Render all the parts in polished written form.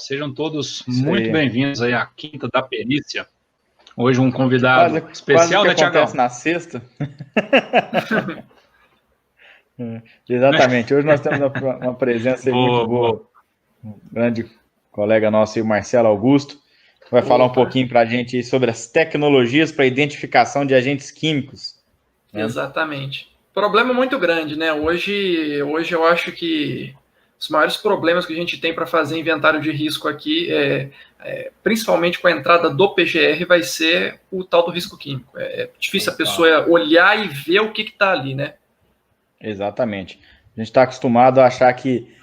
Sejam todos muito bem-vindos aí à Quinta da Perícia. Hoje um convidado especial, né, Tiagão? Acontece na sexta. Exatamente. Hoje nós temos uma presença muito boa. Um grande colega nosso, o Marcelo Augusto, vai falar um pouquinho para a gente sobre as tecnologias para identificação de agentes químicos. Né? Exatamente. Problema muito grande, né? Hoje eu acho que os maiores problemas que a gente tem para fazer inventário de risco aqui, principalmente com a entrada do PGR, vai ser o tal do risco químico. É difícil a pessoa olhar e ver o que está ali, né? Exatamente. A gente está acostumado a achar que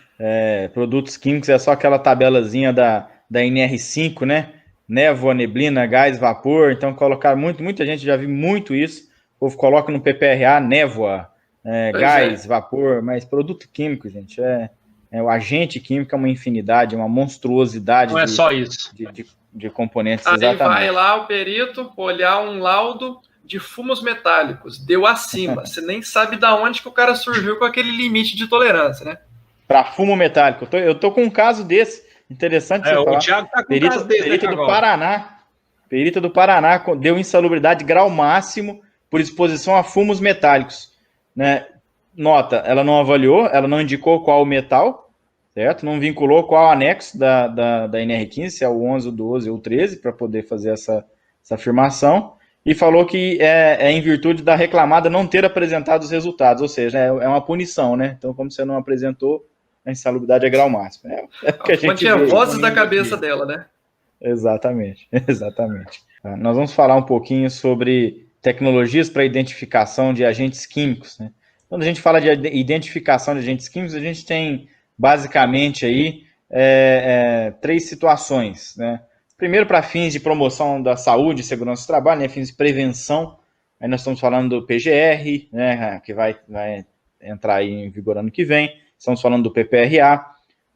produtos químicos é só aquela tabelazinha da NR5, né? Névoa, neblina, gás, vapor. Então, colocar muita gente já viu muito isso. O povo coloca no PPRA névoa, gás, vapor, mas produto químico, gente, o agente químico é uma infinidade, uma monstruosidade. Não é só isso. De componentes, aí exatamente. Vai lá o perito olhar um laudo de fumos metálicos, deu acima. Você nem sabe de onde que o cara surgiu com aquele limite de tolerância, né? Para fumo metálico. Eu tô com um caso desse, interessante você falar. O Thiago tá com um caso desse, perita do Paraná. Perita do Paraná deu insalubridade grau máximo por exposição a fumos metálicos. Né? Nota, ela não avaliou, ela não indicou qual o metal, certo? Não vinculou qual anexo da NR15, se é o 11, o 12 ou o 13, para poder fazer essa afirmação. E falou que é em virtude da reclamada não ter apresentado os resultados, ou seja, é uma punição, né? Então, como você não apresentou, a insalubridade é grau máximo. Que a gente tinha vozes da cabeça dela, né? Exatamente. Nós vamos falar um pouquinho sobre tecnologias para identificação de agentes químicos, né? Quando a gente fala de identificação de agentes químicos, a gente tem basicamente aí 3 situações, né? Primeiro, para fins de promoção da saúde e segurança do trabalho, né, fins de prevenção. Aí nós estamos falando do PGR, né, que vai entrar aí em vigor ano que vem. Estamos falando do PPRA.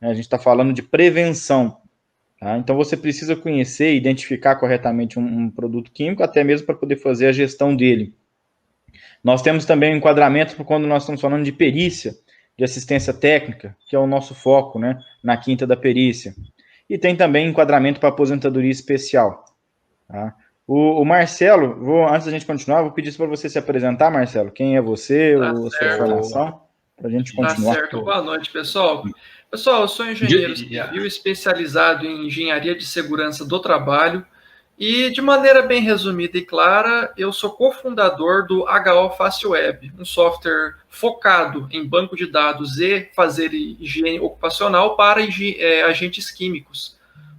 Né, a gente está falando de prevenção. Tá? Então, você precisa conhecer e identificar corretamente um produto químico, até mesmo para poder fazer a gestão dele. Nós temos também um enquadramento quando nós estamos falando de perícia, de assistência técnica, que é o nosso foco, né, na Quinta da Perícia. E tem também enquadramento para aposentadoria especial. Tá? O Marcelo, antes da gente continuar, vou pedir para você se apresentar, Marcelo. Quem é você, a sua formação, para a gente continuar. Tá certo. Boa noite, pessoal. Pessoal, eu sou engenheiro civil especializado em engenharia de segurança do trabalho e, de maneira bem resumida e clara, eu sou cofundador do HO Fácil Web, um software focado em banco de dados e fazer higiene ocupacional para agentes químicos.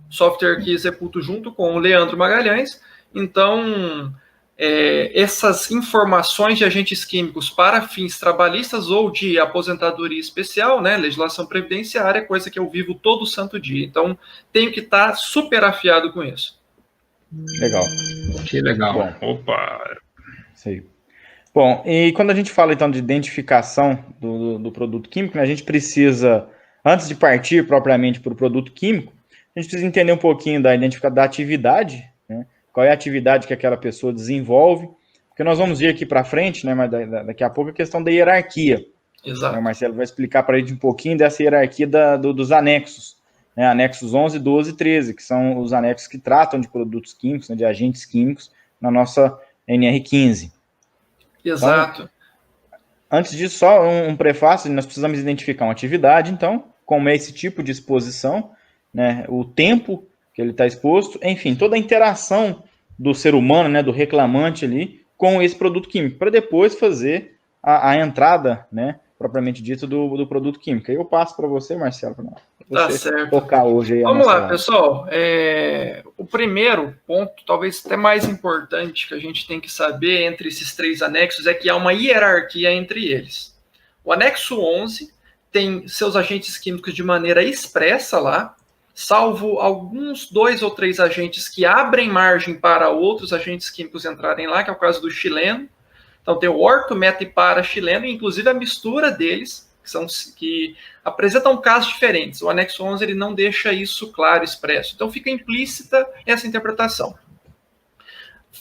Software que executo junto com o Leandro Magalhães. Então, essas informações de agentes químicos para fins trabalhistas ou de aposentadoria especial, né, legislação previdenciária, coisa que eu vivo todo santo dia. Então, tenho que estar super afiado com isso. Legal. Que legal. Bom, opa! Isso aí. Bom, e quando a gente fala, então, de identificação do produto químico, né, a gente precisa, antes de partir propriamente para o produto químico, a gente precisa entender um pouquinho da identificação da atividade, né, qual é a atividade que aquela pessoa desenvolve, porque nós vamos ver aqui para frente, né, mas daqui a pouco, a questão da hierarquia. Exato. O Marcelo vai explicar para a gente um pouquinho dessa hierarquia dos anexos. Né, anexos 11, 12 e 13, que são os anexos que tratam de produtos químicos, né, de agentes químicos, na nossa NR15. Exato. Então, antes disso, só um prefácio, nós precisamos identificar uma atividade, então, como é esse tipo de exposição, né, o tempo que ele está exposto, enfim, toda a interação do ser humano, né, do reclamante ali, com esse produto químico, para depois fazer a entrada, né, propriamente dito, do produto químico. Aí eu passo para você, Marcelo, para você certo. tocar hoje aí. Vamos lá, pessoal. O primeiro ponto, talvez até mais importante, que a gente tem que saber entre esses 3 anexos é que há uma hierarquia entre eles. O anexo 11 tem seus agentes químicos de maneira expressa lá, salvo alguns 2 ou 3 agentes que abrem margem para outros agentes químicos entrarem lá, que é o caso do chileno. Então tem o orto, meta e para chileno, e inclusive a mistura deles, que apresentam casos diferentes. O anexo 11 ele não deixa isso claro, expresso. Então fica implícita essa interpretação.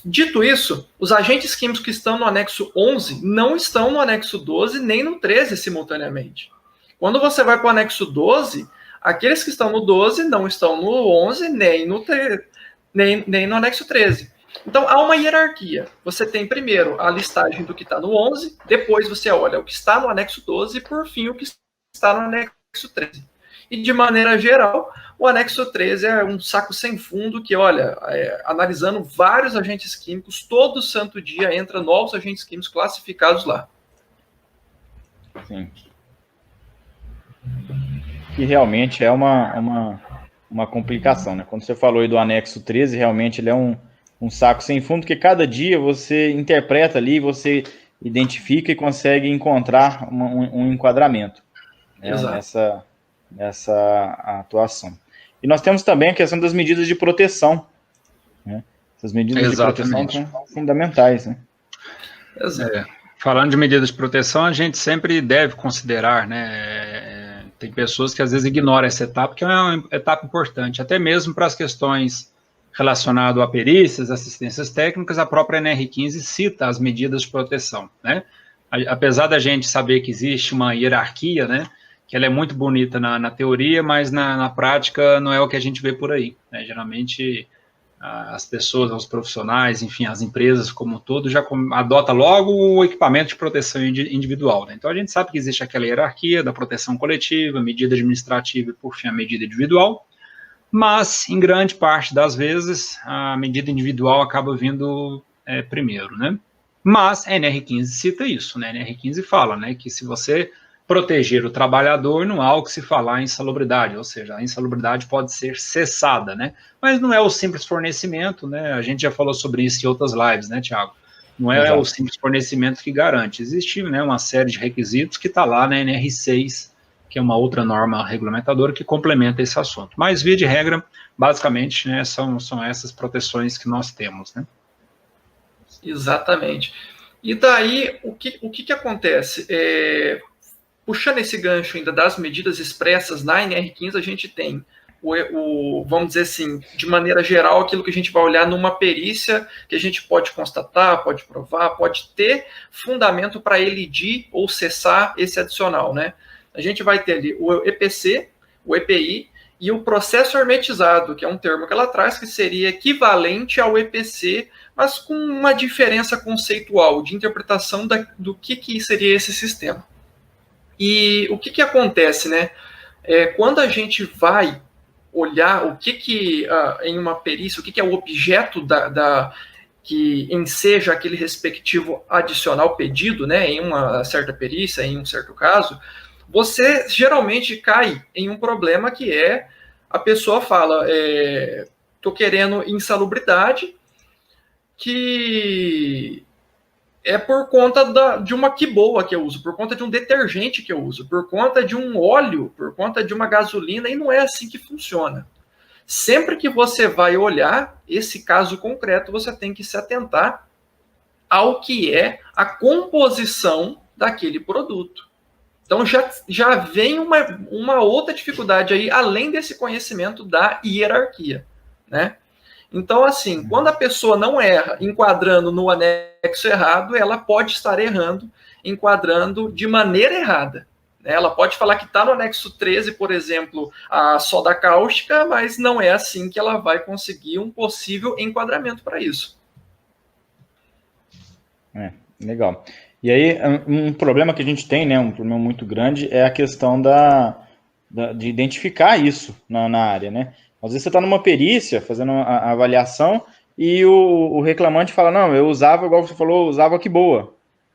Dito isso, os agentes químicos que estão no anexo 11 não estão no anexo 12 nem no 13 simultaneamente. Quando você vai para o anexo 12, Aqueles que estão no 12 não estão no 11, nem no anexo 13. Então, há uma hierarquia. Você tem primeiro a listagem do que está no 11, depois você olha o que está no anexo 12 e, por fim, o que está no anexo 13. E, de maneira geral, o anexo 13 é um saco sem fundo que, olha, analisando vários agentes químicos, todo santo dia entra novos agentes químicos classificados lá. Sim. Que realmente é uma complicação, né? Quando você falou aí do anexo 13, realmente ele é um saco sem fundo, porque cada dia você interpreta ali, você identifica e consegue encontrar um enquadramento, né, nessa atuação. E nós temos também a questão das medidas de proteção, né? Essas medidas de proteção são fundamentais, né? Falando de medidas de proteção, a gente sempre deve considerar, né? Tem pessoas que às vezes ignoram essa etapa, que é uma etapa importante, até mesmo para as questões relacionadas a perícias, assistências técnicas. A própria NR15 cita as medidas de proteção, né? Apesar da gente saber que existe uma hierarquia, né, que ela é muito bonita na teoria, mas na prática não é o que a gente vê por aí, né? Geralmente as pessoas, os profissionais, enfim, as empresas como um todo já adota logo o equipamento de proteção individual, né? Então a gente sabe que existe aquela hierarquia da proteção coletiva, medida administrativa e, por fim, a medida individual, mas em grande parte das vezes a medida individual acaba vindo primeiro, né? Mas a NR15 cita isso, né? A NR15 fala, né, que se você proteger o trabalhador, não há o que se falar em insalubridade, ou seja, a insalubridade pode ser cessada, né? Mas não é o simples fornecimento, né? A gente já falou sobre isso em outras lives, né, Tiago? Não é Exato. O simples fornecimento que garante. Existe, né, uma série de requisitos que está lá na NR6, que é uma outra norma regulamentadora que complementa esse assunto. Mas, via de regra, basicamente, né, são essas proteções que nós temos, né? Exatamente. E daí, o que acontece? Puxando esse gancho ainda das medidas expressas na NR15, a gente tem, vamos dizer assim, de maneira geral, aquilo que a gente vai olhar numa perícia, que a gente pode constatar, pode provar, pode ter fundamento para elidir ou cessar esse adicional, né? A gente vai ter ali o EPC, o EPI e o processo hermetizado, que é um termo que ela traz, que seria equivalente ao EPC, mas com uma diferença conceitual de interpretação do que seria esse sistema. E o que acontece, né? Quando a gente vai olhar o que em uma perícia, o que é o objeto que enseja aquele respectivo adicional pedido, né, em uma certa perícia, em um certo caso, você geralmente cai em um problema que a pessoa fala, estou querendo insalubridade, que é por conta de uma quiboa que eu uso, por conta de um detergente que eu uso, por conta de um óleo, por conta de uma gasolina, e não é assim que funciona. Sempre que você vai olhar esse caso concreto, você tem que se atentar ao que é a composição daquele produto. Então já vem uma outra dificuldade aí, além desse conhecimento da hierarquia, né? Então, assim, quando a pessoa não erra enquadrando no anexo errado, ela pode estar errando enquadrando de maneira errada. Ela pode falar que está no anexo 13, por exemplo, a soda cáustica, mas não é assim que ela vai conseguir um possível enquadramento para isso. Legal. E aí, um problema que a gente tem, né, um problema muito grande, é a questão de identificar isso na área, né? Às vezes você está numa perícia, fazendo a avaliação, e o reclamante fala, não, eu usava, igual você falou, eu usava que boa.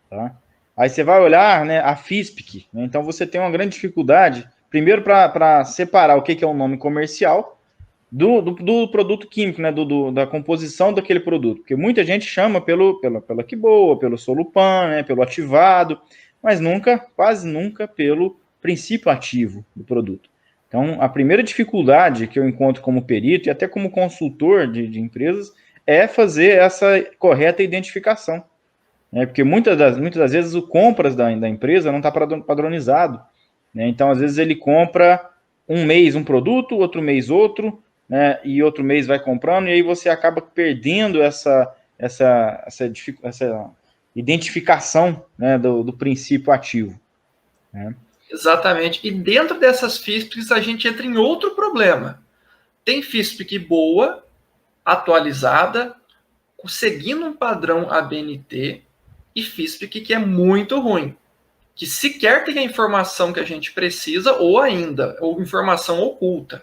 Tá? Aí você vai olhar, né, a FISPIC, né? Então você tem uma grande dificuldade, primeiro para separar o que é um nome comercial do produto químico, né, da composição daquele produto. Porque muita gente chama pela que boa, pelo Solupan, né, pelo ativado, mas quase nunca pelo princípio ativo do produto. Então, a primeira dificuldade que eu encontro como perito e até como consultor de empresas é fazer essa correta identificação. Né? Porque muitas das vezes o compras da empresa não está padronizado. Né? Então, às vezes ele compra um mês um produto, outro mês outro, né? E outro mês vai comprando, e aí você acaba perdendo essa identificação, né, do princípio ativo. Né? Exatamente. E dentro dessas FISPs a gente entra em outro problema. Tem FISP boa, atualizada, seguindo um padrão ABNT, e FISP que é muito ruim, que sequer tem a informação que a gente precisa, ou informação oculta.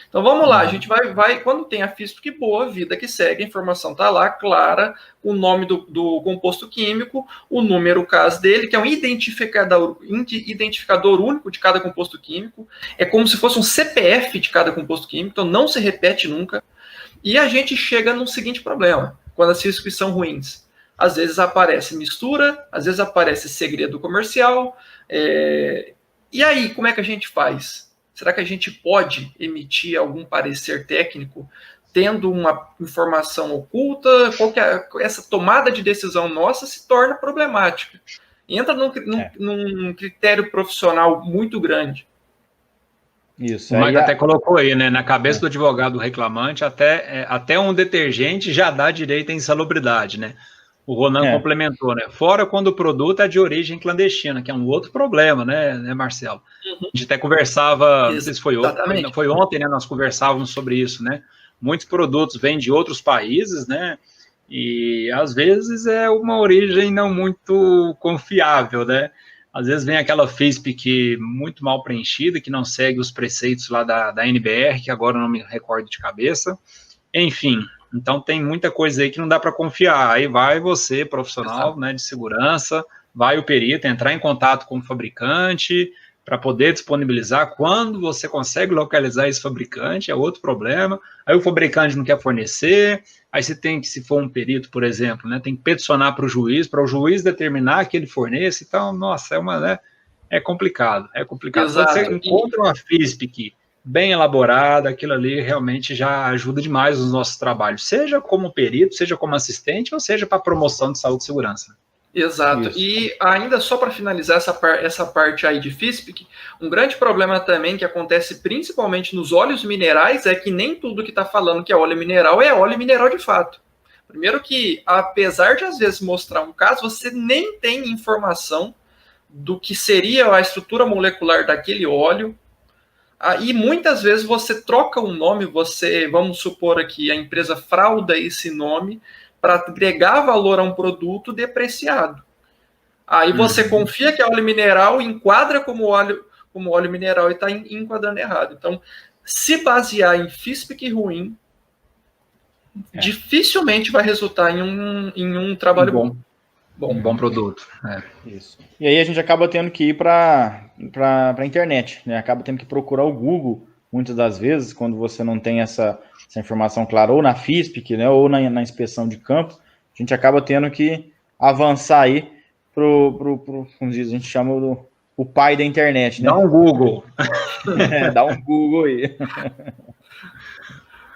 Então vamos lá, a gente vai quando tem a FISP boa, vida que segue, a informação está lá, clara, o nome do composto químico, o número CAS dele, que é um identificador único de cada composto químico, é como se fosse um CPF de cada composto químico, então não se repete nunca. E a gente chega no seguinte problema, quando as FISPs são ruins. Às vezes aparece mistura, às vezes aparece segredo comercial. E aí, como é que a gente faz? Será que a gente pode emitir algum parecer técnico tendo uma informação oculta? Essa tomada de decisão nossa se torna problemática. Entra num critério profissional muito grande. Isso. O Mike até colocou aí, né? Na cabeça do advogado reclamante, até um detergente já dá direito à insalubridade, né? O Ronan complementou, né? Fora quando o produto é de origem clandestina, que é um outro problema, né, Marcelo? A gente até conversava, não sei se foi ontem, né? Nós conversávamos sobre isso, né? Muitos produtos vêm de outros países, né? E às vezes é uma origem não muito confiável, né? Às vezes vem aquela FISP que muito mal preenchida, que não segue os preceitos lá da NBR, que agora eu não me recordo de cabeça. Enfim, então tem muita coisa aí que não dá para confiar. Aí vai você, profissional, né, de segurança, vai o perito entrar em contato com o fabricante para poder disponibilizar. Quando você consegue localizar esse fabricante, é outro problema. Aí o fabricante não quer fornecer. Aí você tem que, se for um perito, por exemplo, né, tem que peticionar para o juiz determinar que ele forneça. Então, nossa, é complicado. É complicado. Exato. Quando você encontra uma FISP bem elaborada, aquilo ali realmente já ajuda demais nos nossos trabalhos, seja como perito, seja como assistente, ou seja para promoção de saúde e segurança. Exato. Isso. E ainda só para finalizar essa parte aí de FISP, um grande problema também que acontece principalmente nos óleos minerais é que nem tudo que está falando que é óleo mineral de fato. Primeiro que, apesar de às vezes mostrar um caso, você nem tem informação do que seria a estrutura molecular daquele óleo. E muitas vezes você troca um nome, vamos supor aqui, a empresa frauda esse nome para agregar valor a um produto depreciado. Aí você confia que é óleo mineral, enquadra como óleo mineral e está enquadrando errado. Então, se basear em FISP ruim, dificilmente vai resultar em um trabalho bom. Um bom produto. Isso. E aí a gente acaba tendo que ir para a internet, né? Acaba tendo que procurar o Google, muitas das vezes, quando você não tem essa informação clara, ou na FISP, né, ou na inspeção de campo, a gente acaba tendo que avançar aí como diz, a gente chama o pai da internet, né? Dá um Google. Dá um Google aí.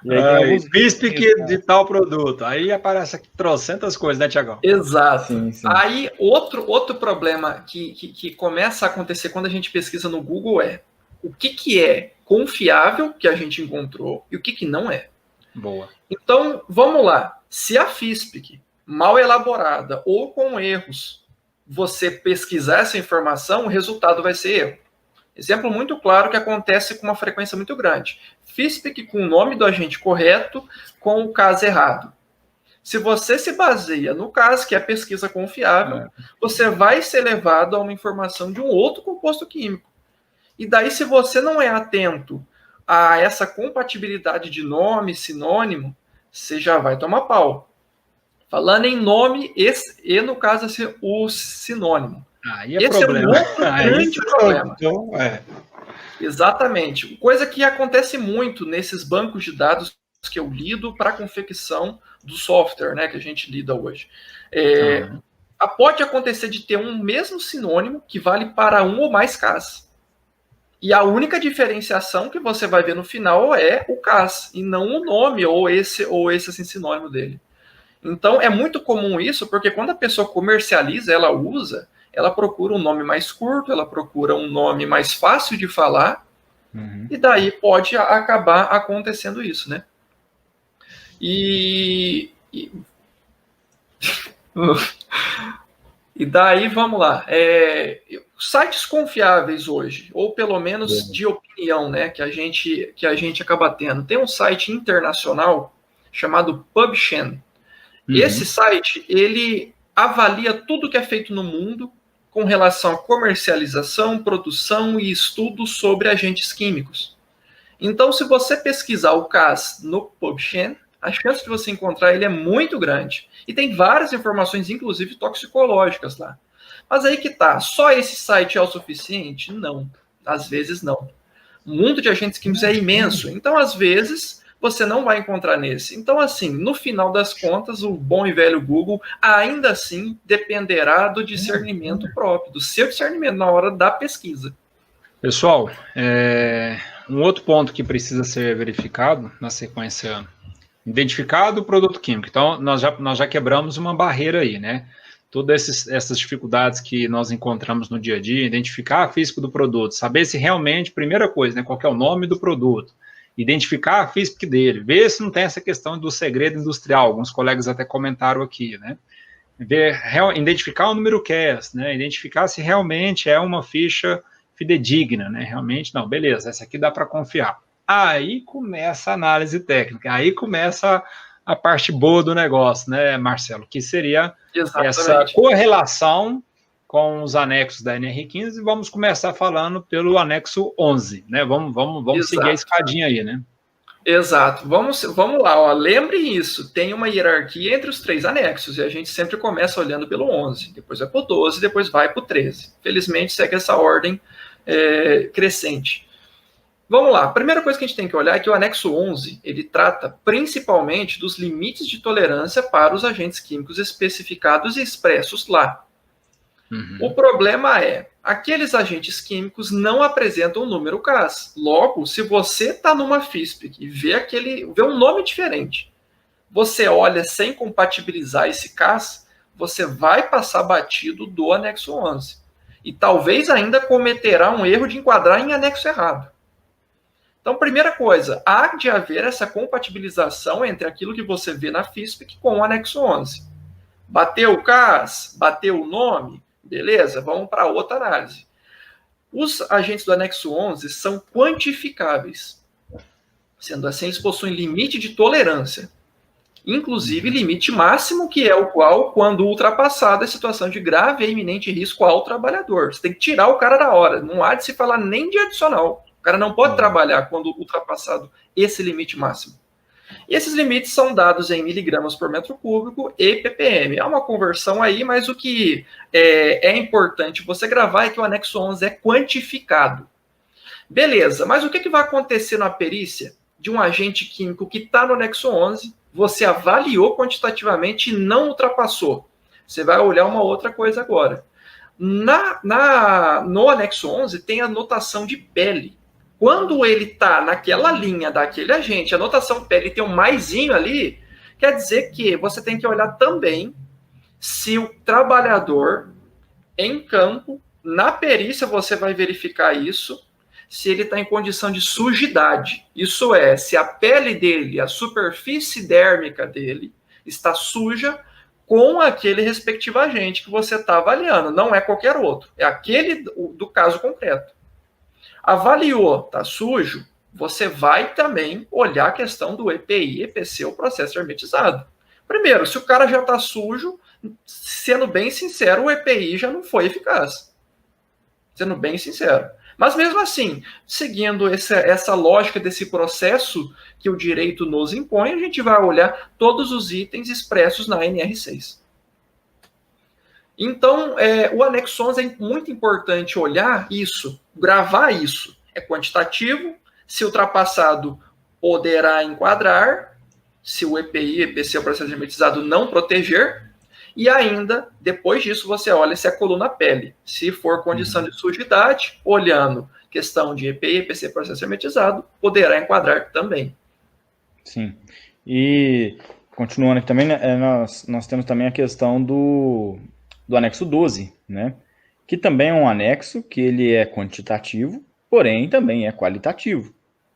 E aí FISP de tal produto. Aí aparece aqui trocentas coisas, né, Tiagão? Exato. Sim. Aí, outro problema que começa a acontecer quando a gente pesquisa no Google é o que é confiável que a gente encontrou e o que não é. Boa. Então, vamos lá. Se a FISP mal elaborada ou com erros, você pesquisar essa informação, o resultado vai ser erro. Exemplo muito claro que acontece com uma frequência muito grande. FISP com o nome do agente correto, com o caso errado. Se você se baseia no caso, que é pesquisa confiável, você vai ser levado a uma informação de um outro composto químico. E daí, se você não é atento a essa compatibilidade de nome, sinônimo, você já vai tomar pau. Falando em nome, e no caso, o sinônimo. Aí é esse problema. É um outro grande problema. Exatamente. Coisa que acontece muito nesses bancos de dados que eu lido para a confecção do software, né, que a gente lida hoje. Pode acontecer de ter um mesmo sinônimo que vale para um ou mais CAS. E a única diferenciação que você vai ver no final é o CAS, e não o nome ou esse assim, sinônimo dele. Então, é muito comum isso, porque quando a pessoa comercializa, ela usa, ela procura um nome mais curto, ela procura um nome mais fácil de falar, e daí pode acabar acontecendo isso, né? E daí, vamos lá. sites confiáveis hoje, ou pelo menos de opinião, né, que a gente acaba tendo. Tem um site internacional chamado PubChem. Esse site, ele avalia tudo que é feito no mundo com relação à comercialização, produção e estudos sobre agentes químicos. Então, se você pesquisar o CAS no PubChem, a chance de você encontrar ele é muito grande. E tem várias informações, inclusive toxicológicas lá. Mas aí que tá, só esse site é o suficiente? Não, às vezes não. O mundo de agentes químicos é imenso, então às vezes você não vai encontrar nesse. Então, assim, no final das contas, o bom e velho Google ainda assim dependerá do discernimento próprio, do seu discernimento na hora da pesquisa. Pessoal, um outro ponto que precisa ser verificado na sequência, identificado o produto químico. Então, nós já quebramos uma barreira aí, né? Todas essas dificuldades que nós encontramos no dia a dia, identificar a física do produto, saber se realmente, primeira coisa, né, qual que é o nome do produto, identificar a física dele, ver se não tem essa questão do segredo industrial, alguns colegas até comentaram aqui, né? Identificar o número CAS, né? Identificar se realmente é uma ficha fidedigna, né? Realmente, não, beleza, essa aqui dá para confiar. Aí começa a análise técnica, aí começa a parte boa do negócio, né, Marcelo? Que seria essa correlação com os anexos da NR15, e vamos começar falando pelo anexo 11, né? Vamos seguir a escadinha aí, né? Exato. Vamos lá, ó. Lembre isso, tem uma hierarquia entre os 3 anexos, e a gente sempre começa olhando pelo 11, depois vai para o 12, depois vai para o 13. Felizmente, segue essa ordem crescente. Vamos lá, a primeira coisa que a gente tem que olhar é que o anexo 11, ele trata principalmente dos limites de tolerância para os agentes químicos especificados e expressos lá. O problema é, aqueles agentes químicos não apresentam o número CAS. Logo, se você está numa FISP e vê um nome diferente, você olha sem compatibilizar esse CAS, você vai passar batido do anexo 11. E talvez ainda cometerá um erro de enquadrar em anexo errado. Então, primeira coisa, há de haver essa compatibilização entre aquilo que você vê na FISP com o anexo 11. Bateu o CAS, bateu o nome, beleza, vamos para outra análise. Os agentes do anexo 11 são quantificáveis. Sendo assim, eles possuem limite de tolerância. Inclusive limite máximo, que é o qual, quando ultrapassado, é situação de grave e iminente risco ao trabalhador. Você tem que tirar o cara da hora. Não há de se falar nem de adicional. O cara não pode trabalhar quando ultrapassado esse limite máximo. E esses limites são dados em miligramas por metro cúbico e ppm. Há uma conversão aí, mas o que é importante você gravar é que o anexo 11 é quantificado. Beleza, mas o que vai acontecer na perícia de um agente químico que está no anexo 11, você avaliou quantitativamente e não ultrapassou? Você vai olhar uma outra coisa agora. No anexo 11 tem a notação de pele. Quando ele está naquela linha daquele agente, a notação pele tem um maisinho ali, quer dizer que você tem que olhar também se o trabalhador em campo, na perícia você vai verificar isso, se ele está em condição de sujidade. Isso é, se a pele dele, a superfície dérmica dele está suja com aquele respectivo agente que você está avaliando. Não é qualquer outro, é aquele do caso concreto. Avaliou, tá sujo, você vai também olhar a questão do EPI, EPC, o processo hermetizado. Primeiro, se o cara já está sujo, sendo bem sincero, o EPI já não foi eficaz. Sendo bem sincero. Mas mesmo assim, seguindo essa lógica desse processo que o direito nos impõe, a gente vai olhar todos os itens expressos na NR6. Então, o anexo 11 é muito importante olhar isso, gravar isso. É quantitativo, se ultrapassado poderá enquadrar, se o EPI, EPC, o processo hermetizado não proteger, e ainda, depois disso, você olha se é coluna pele. Se for condição de sujidade, olhando questão de EPI, EPC, processo hermetizado, poderá enquadrar também. Sim. E, continuando aqui também, nós temos também a questão do anexo 12, né? Que também é um anexo que ele é quantitativo, porém também é qualitativo.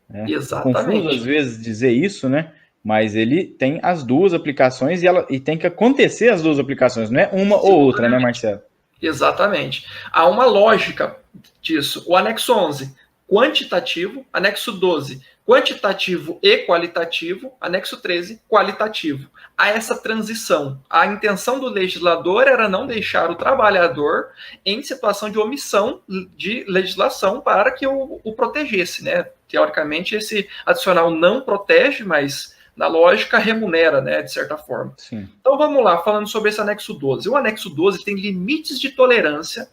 Né? Exatamente. Confuso às vezes dizer isso, né? Mas ele tem as duas aplicações e tem que acontecer as duas aplicações, não é uma ou outra, né, Marcelo? Exatamente. Há uma lógica disso. O anexo 11, quantitativo. Anexo 12, quantitativo e qualitativo. Anexo 13, qualitativo. Há essa transição. A intenção do legislador era não deixar o trabalhador em situação de omissão de legislação para que o protegesse, né? Teoricamente, esse adicional não protege, mas na lógica remunera, né, de certa forma. Sim. Então vamos lá, falando sobre esse anexo 12. O anexo 12 tem limites de tolerância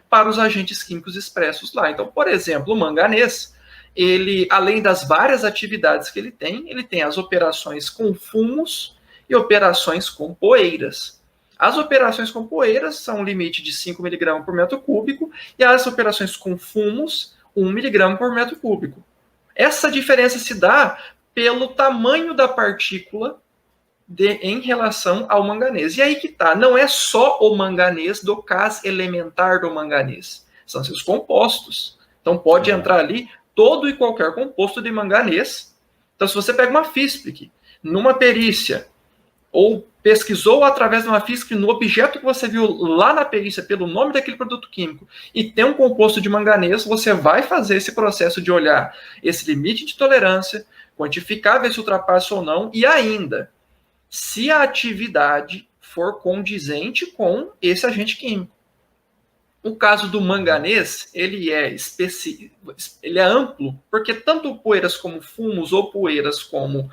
para os agentes químicos expressos lá. Então, por exemplo, o manganês, ele, além das várias atividades que ele tem as operações com fumos e operações com poeiras. As operações com poeiras são um limite de 5 mg por metro cúbico e as operações com fumos, 1 mg por metro cúbico. Essa diferença se dá pelo tamanho da partícula em relação ao manganês. E aí que tá, não é só o manganês do CAS elementar do manganês, são seus compostos. Então pode entrar ali todo e qualquer composto de manganês. Então se você pega uma FISPIC numa perícia, ou pesquisou através de uma FISPIC no objeto que você viu lá na perícia pelo nome daquele produto químico e tem um composto de manganês, você vai fazer esse processo de olhar esse limite de tolerância, quantificar, ver se ultrapassa ou não, e ainda, se a atividade for condizente com esse agente químico. O caso do manganês, ele é amplo, porque tanto poeiras como fumos, ou poeiras como,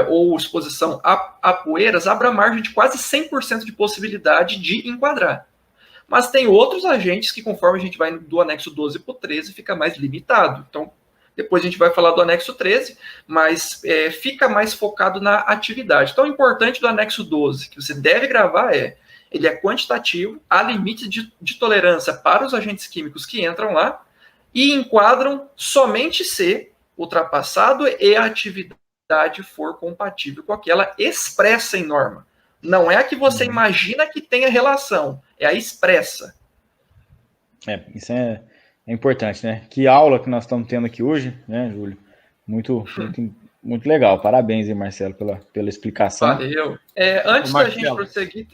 ou exposição a poeiras, abre a margem de quase 100% de possibilidade de enquadrar. Mas tem outros agentes que, conforme a gente vai do anexo 12 para o 13, fica mais limitado. Então, depois a gente vai falar do anexo 13, mas fica mais focado na atividade. Então, o importante do anexo 12, que você deve gravar ele é quantitativo, há limite de tolerância para os agentes químicos que entram lá e enquadram somente se ultrapassado e a atividade for compatível com aquela expressa em norma. Não é a que você imagina que tenha relação, é a expressa. Isso é importante, né? Que aula que nós estamos tendo aqui hoje, né, Júlio? Muito legal. Parabéns aí, Marcelo, pela explicação. Valeu. Antes da gente prosseguir,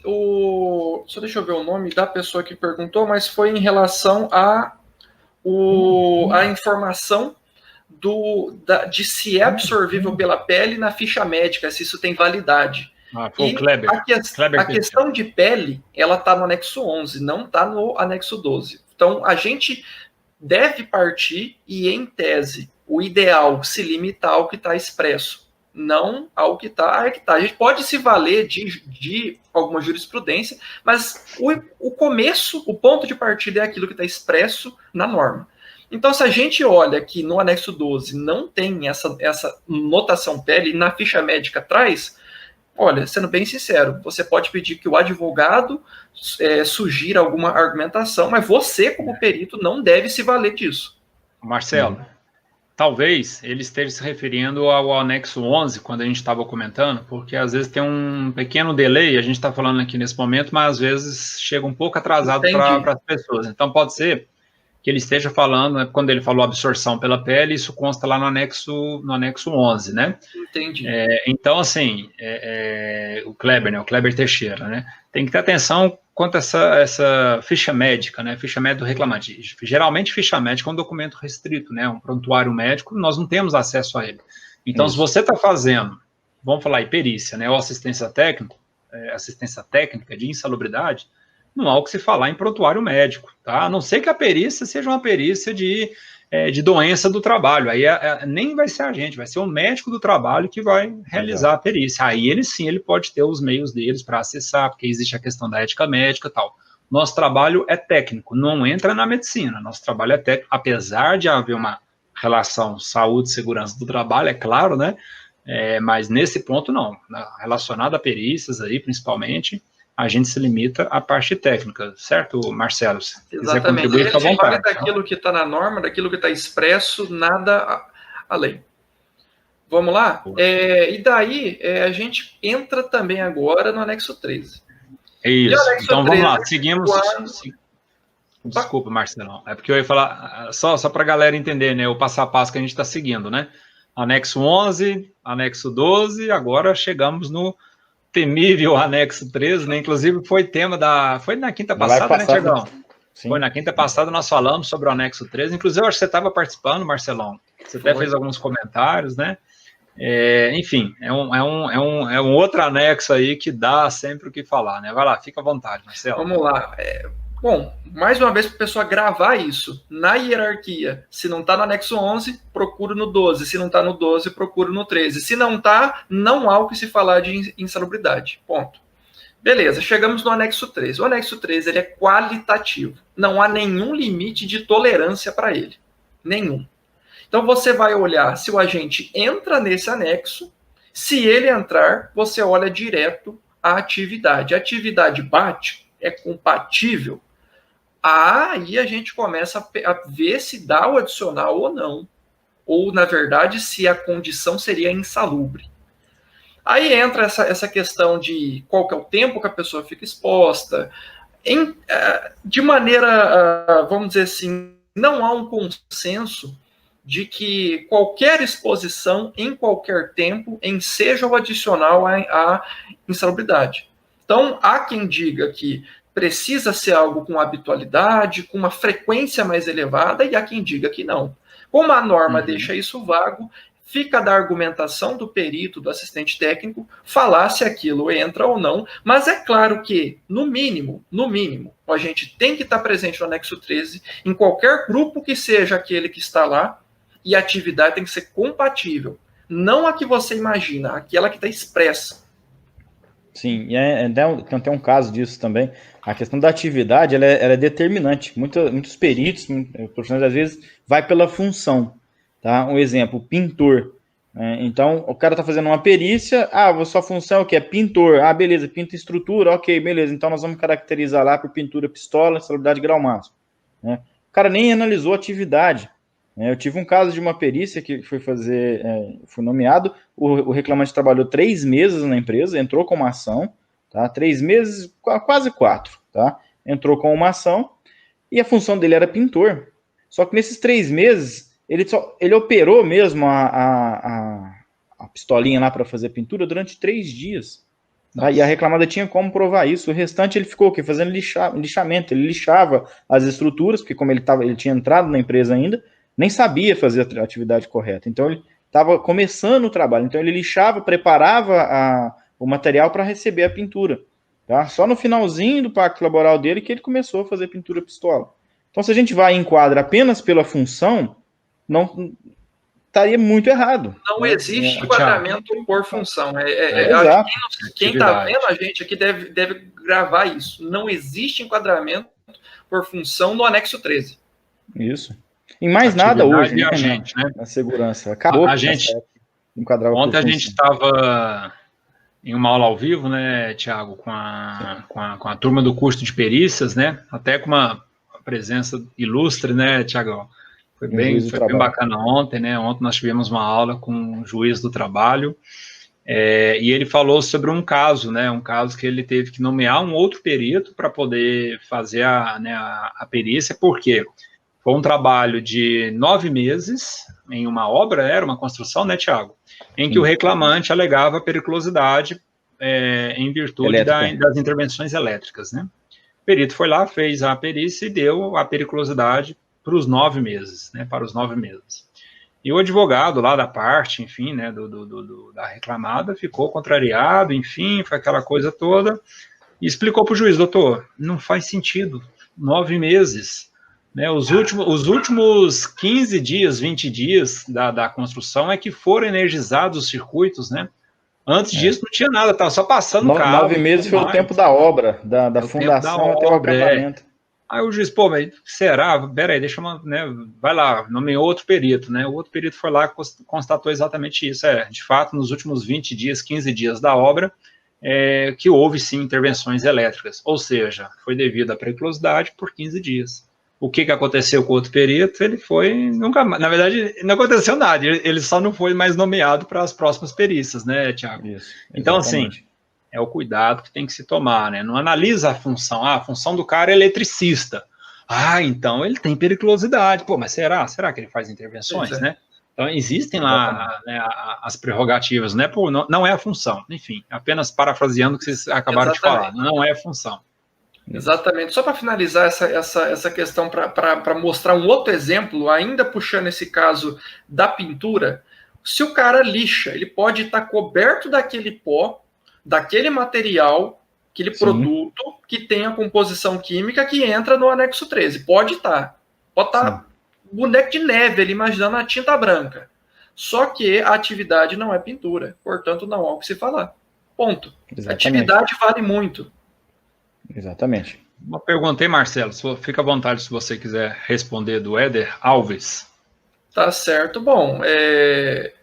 só deixa eu ver o nome da pessoa que perguntou, mas foi em relação a informação de se é absorvível pela pele na ficha médica, se isso tem validade. Foi o Kleber. A questão de pele, ela está no anexo 11, não está no anexo 12. Então, a gente deve partir e, em tese, o ideal se limitar ao que está expresso, não ao que está. A gente pode se valer de alguma jurisprudência, mas o começo, o ponto de partida é aquilo que está expresso na norma. Então, se a gente olha que no anexo 12 não tem essa notação pele, e na ficha médica traz, olha, sendo bem sincero, você pode pedir que o advogado sugira alguma argumentação, mas você, como perito, não deve se valer disso. Marcelo, talvez ele esteja se referindo ao anexo 11, quando a gente estava comentando, porque às vezes tem um pequeno delay, a gente está falando aqui nesse momento, mas às vezes chega um pouco atrasado para as pessoas. Então pode ser que ele esteja falando, quando ele falou absorção pela pele, isso consta lá no anexo 11, né? Entendi. Então, assim, o Kleber, né? O Kleber Teixeira, né? Tem que ter atenção quanto a essa ficha médica, né? Ficha médica do reclamante. Geralmente, ficha médica é um documento restrito, né? Um prontuário médico, nós não temos acesso a ele. Então, se você está fazendo, vamos falar aí, perícia, né? Ou assistência técnica de insalubridade, não há o que se falar em prontuário médico, tá? A não ser que a perícia seja uma perícia de doença do trabalho. Aí nem vai ser a gente, vai ser o médico do trabalho que vai realizar a perícia. Aí ele pode ter os meios deles para acessar, porque existe a questão da ética médica e tal. Nosso trabalho é técnico, não entra na medicina. Nosso trabalho é técnico, apesar de haver uma relação saúde e segurança do trabalho, é claro, né? Mas nesse ponto não. Relacionado a perícias aí, principalmente, a gente se limita à parte técnica, certo, Marcelo? Se quiser contribuir, fica à vontade. Daquilo que está na norma, daquilo que está expresso, nada além. Vamos lá? E daí, a gente entra também agora no anexo 13. Isso, então vamos lá, seguimos... Desculpa, Marcelo, é porque eu ia falar, só para a galera entender, né, o passo a passo que a gente está seguindo, né? Anexo 11, anexo 12, agora chegamos no temível anexo 13, né? Inclusive foi tema foi na quinta passada, né, Tiagão? Foi na quinta passada, nós falamos sobre o anexo 13. Inclusive, eu acho que você estava participando, Marcelão. Você até fez alguns comentários, né? Enfim, é um outro anexo aí que dá sempre o que falar, né? Vai lá, fica à vontade, Marcelo. Vamos lá. Bom, mais uma vez para a pessoa gravar isso. Na hierarquia, se não está no anexo 11, procura no 12. Se não está no 12, procura no 13. Se não está, não há o que se falar de insalubridade. Ponto. Beleza, chegamos no anexo 13. O anexo 13 ele é qualitativo. Não há nenhum limite de tolerância para ele. Nenhum. Então você vai olhar se o agente entra nesse anexo. Se ele entrar, você olha direto a atividade. A atividade bate, é compatível. Aí a gente começa a ver se dá o adicional ou não. Ou, na verdade, se a condição seria insalubre. Aí entra essa questão de qual que é o tempo que a pessoa fica exposta. De maneira, vamos dizer assim, não há um consenso de que qualquer exposição em qualquer tempo enseja o adicional à insalubridade. Então, há quem diga que precisa ser algo com habitualidade, com uma frequência mais elevada, e há quem diga que não. Como a norma deixa isso vago, fica da argumentação do perito, do assistente técnico, falar se aquilo entra ou não, mas é claro que, no mínimo, a gente tem que estar presente no anexo 13, em qualquer grupo que seja aquele que está lá, e a atividade tem que ser compatível. Não a que você imagina, aquela que está expressa. Sim, e tem até um caso disso também. A questão da atividade, ela é determinante. Muitos peritos, profissionais, às vezes, vai pela função. Tá? Um exemplo, pintor. Então, o cara está fazendo uma perícia, sua função é o quê? É pintor. Beleza, pinta estrutura, ok, beleza. Então, nós vamos caracterizar lá por pintura pistola, insalubridade grau máximo. Né? O cara nem analisou a atividade. Eu tive um caso de uma perícia que fui nomeado, o reclamante trabalhou 3 meses na empresa, entrou com uma ação, tá? 3 meses, quase 4, tá? Entrou com uma ação, e a função dele era pintor. Só que nesses 3 meses, ele operou mesmo a pistolinha lá para fazer pintura durante 3 dias. Tá? E a reclamada tinha como provar isso. O restante ele ficou fazendo lixamento, ele lixava as estruturas, porque como ele tinha entrado na empresa ainda, nem sabia fazer a atividade correta. Então, ele estava começando o trabalho. Então, ele lixava, preparava o material para receber a pintura. Tá? Só no finalzinho do pacto laboral dele que ele começou a fazer pintura pistola. Então, se a gente vai em quadra apenas pela função, não estaria muito errado. Não existe enquadramento por função. Exato. Quem está vendo a gente aqui deve gravar isso. Não existe enquadramento por função no anexo 13. Isso. Em mais nada hoje, né, gente, né? Na segurança. Acabou. Ontem a gente estava em uma aula ao vivo, né, Tiago, com a turma do curso de perícias, né? Até com uma presença ilustre, né, Tiago? Foi bem bacana ontem, né? Ontem nós tivemos uma aula com um juiz do trabalho, e ele falou sobre um caso, né? Um caso que ele teve que nomear um outro perito para poder fazer a perícia, por quê? Foi um trabalho de 9 meses em uma obra, era uma construção, né, Tiago? Em que o reclamante alegava periculosidade em virtude das intervenções elétricas, né? O perito foi lá, fez a perícia e deu a periculosidade para os 9 meses, né? Para os 9 meses. E o advogado lá da parte, enfim, né, da reclamada, ficou contrariado, enfim, foi aquela coisa toda, e explicou para o juiz, doutor, não faz sentido, 9 meses... Né, os últimos 15 dias, 20 dias da construção é que foram energizados os circuitos, né? Antes disso não tinha nada, estava só passando o carro. 9 meses foi o tempo da obra, da fundação até o acabamento. Aí o juiz, mas será? Peraí, deixa eu, né, vai lá, nomeou outro perito, né? O outro perito foi lá e constatou exatamente isso. De fato, nos últimos 20 dias, 15 dias da obra, que houve sim intervenções elétricas, ou seja, foi devido à periculosidade por 15 dias. O que aconteceu com o outro perito? Ele nunca mais, na verdade, não aconteceu nada, ele só não foi mais nomeado para as próximas perícias, né, Tiago? Isso, então, assim, é o cuidado que tem que se tomar, né? Não analisa a função, a função do cara é eletricista. Então ele tem periculosidade. Pô, mas será que ele faz intervenções, né? Então, existem lá, né, as prerrogativas, né? Não é a função, enfim, apenas parafraseando o que vocês acabaram de falar, não é a função. Exatamente. Só para finalizar essa questão, para mostrar um outro exemplo, ainda puxando esse caso da pintura, se o cara lixa, ele pode estar coberto daquele pó, daquele material, aquele produto que tem a composição química que entra no anexo 13. Pode estar. Pode estar boneco de neve, ele imaginando a tinta branca. Só que a atividade não é pintura, portanto não há o que se falar. Ponto. Exatamente. A atividade vale muito. Exatamente. Uma pergunta aí, Marcelo, fica à vontade se você quiser responder, do Éder Alves. Tá certo. Bom,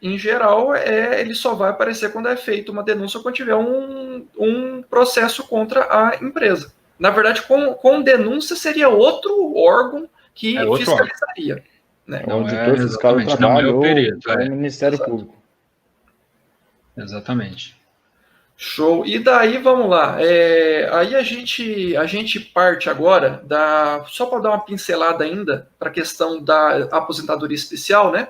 em geral, ele só vai aparecer quando é feita uma denúncia ou quando tiver um processo contra a empresa. Na verdade, com denúncia seria outro órgão que fiscalizaria. Né? O auditor fiscal do trabalho ou o Ministério Público. Exatamente. Show. E daí, vamos lá. Aí a gente parte agora, só para dar uma pincelada ainda para a questão da aposentadoria especial, né?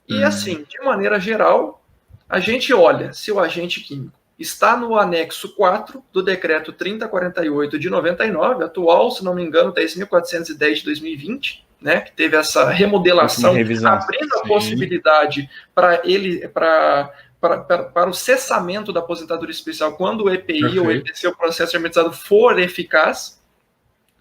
E assim, de maneira geral, a gente olha se o agente químico está no anexo 4 do decreto 3048 de 99, atual, se não me engano, 10.410 de 2020, né? Que teve essa remodelação, abrindo a possibilidade para o cessamento da aposentadoria especial quando o EPI ou EPC, o processo hermetizado, for eficaz,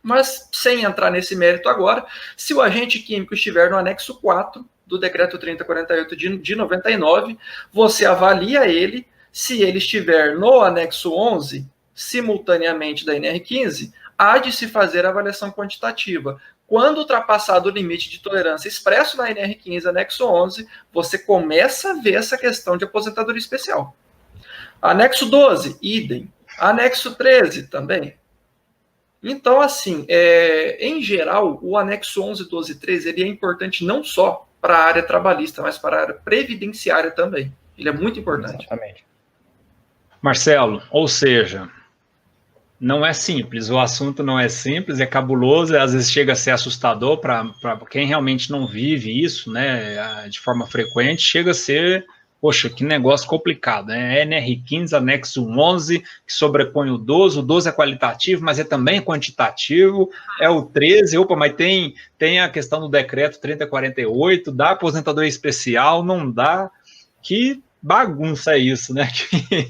mas sem entrar nesse mérito agora, se o agente químico estiver no anexo 4 do decreto 3048 de 99, você avalia ele, se ele estiver no anexo 11, simultaneamente da NR15, há de se fazer a avaliação quantitativa. Quando ultrapassado o limite de tolerância expresso na NR15, anexo 11, você começa a ver essa questão de aposentadoria especial. Anexo 12, idem. Anexo 13, também. Então, assim, em geral, o anexo 11, 12 e 13, ele é importante não só para a área trabalhista, mas para a área previdenciária também. Ele é muito importante. Exatamente. Marcelo, ou seja, não é simples, o assunto não é simples, é cabuloso, às vezes chega a ser assustador para quem realmente não vive isso, né, de forma frequente, chega a ser, poxa, que negócio complicado, né, NR15, anexo 11, que sobrepõe o 12 é qualitativo, mas é também quantitativo, é o 13, mas tem a questão do decreto 3048, da aposentadoria especial, não dá, que bagunça é isso, né?